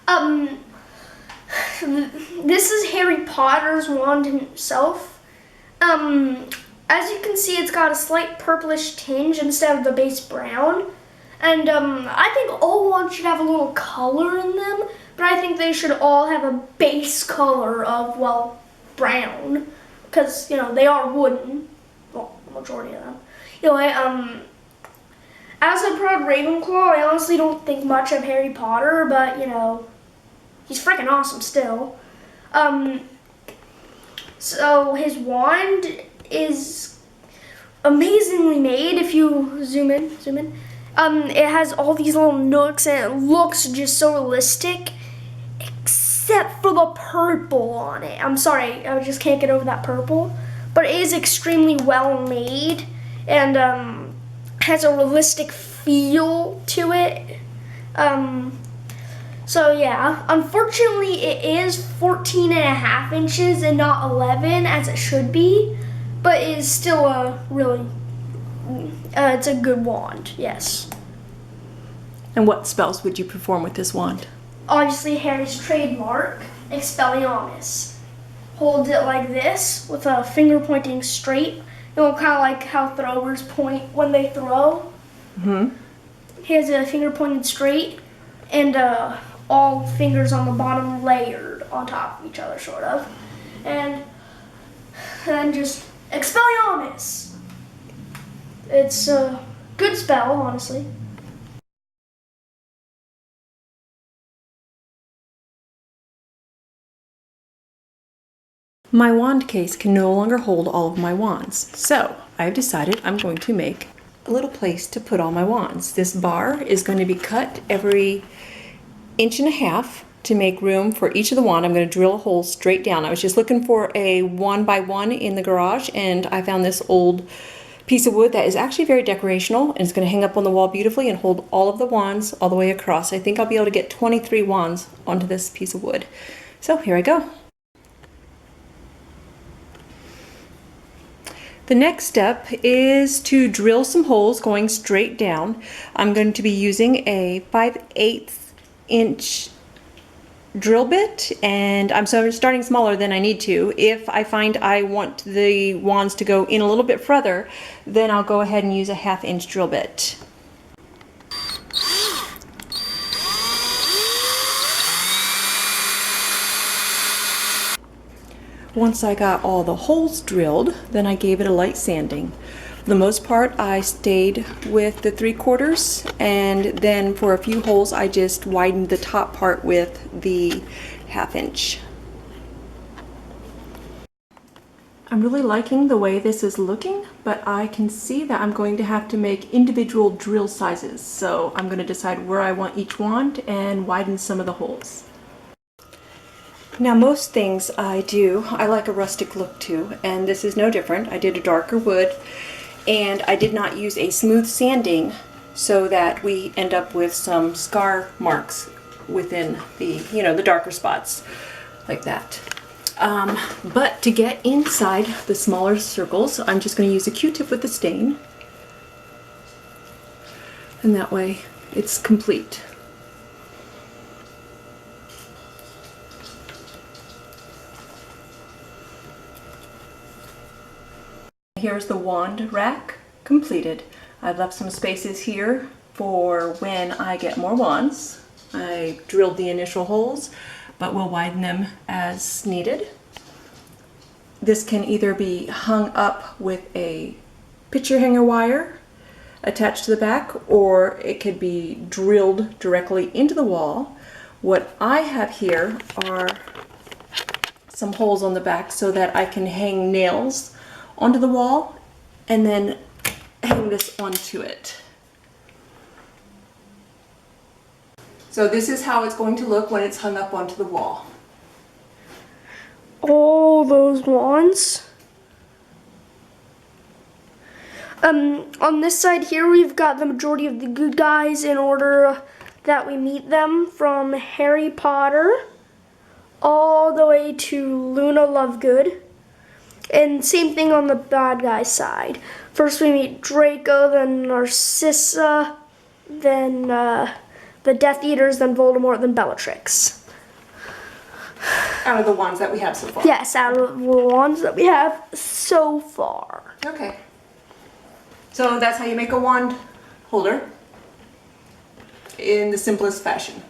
Um, this is Harry Potter's wand himself. As you can see, it's got a slight purplish tinge instead of the base brown. And I think all wands should have a little color in them, but I think they should all have a base color of, well, brown, because, you know, they are wooden. Well, the majority of them. Anyway, as a proud Ravenclaw, I honestly don't think much of Harry Potter, but, you know, he's freaking awesome still. So his wand is amazingly made. If you zoom in. It has all these little nooks and it looks just so realistic, except for the purple on it. I'm sorry, I just can't get over that purple. But it is extremely well made and has a realistic feel to it. So yeah, unfortunately it is 14.5 inches and not 11 as it should be, but it is still a really, it's a good wand, yes. And what spells would you perform with this wand? Obviously Harry's trademark, Expelliarmus. Hold it like this with a finger pointing straight. You know, kind of like how throwers point when they throw. He has a finger pointed straight and all fingers on the bottom layered on top of each other, sort of. And then just Expelliarmus. It's a good spell, honestly. My wand case can no longer hold all of my wands, so I've decided I'm going to make a little place to put all my wands. This bar is going to be cut every 1.5 inches to make room for each of the wand. I'm going to drill a hole straight down. I was just looking for a 1x1 in the garage, and I found this old piece of wood that is actually very decorational, and it's going to hang up on the wall beautifully and hold all of the wands all the way across. I think I'll be able to get 23 wands onto this piece of wood. So here I go. The next step is to drill some holes going straight down. I'm going to be using a 5/8 inch drill bit, and I'm starting smaller than I need to. If I find I want the wands to go in a little bit further, then I'll go ahead and use a 1/2 inch drill bit. Once I got all the holes drilled, then I gave it a light sanding. For the most part, I stayed with the 3/4, and then for a few holes, I just widened the top part with the 1/2 inch. I'm really liking the way this is looking, but I can see that I'm going to have to make individual drill sizes. So I'm going to decide where I want each wand and widen some of the holes. Now most things I like a rustic look to, and this is no different. I did a darker wood, and I did not use a smooth sanding so that we end up with some scar marks within the, you know, the darker spots like that. But to get inside the smaller circles, I'm just going to use a Q-tip with the stain, and that way it's complete. Here's the wand rack completed. I've left some spaces here for when I get more wands. I drilled the initial holes, but we'll widen them as needed. This can either be hung up with a picture hanger wire attached to the back, or it could be drilled directly into the wall. What I have here are some holes on the back so that I can hang nails onto the wall and then hang this onto it. So this is how it's going to look when it's hung up onto the wall. All those wands. On this side here, we've got the majority of the good guys in order that we meet them, from Harry Potter all the way to Luna Lovegood. And same thing on the bad guy side. First we meet Draco, then Narcissa, then the Death Eaters, then Voldemort, then Bellatrix. Out of the ones that we have so far. Yes, out of the ones that we have so far. Okay. So that's how you make a wand holder in the simplest fashion.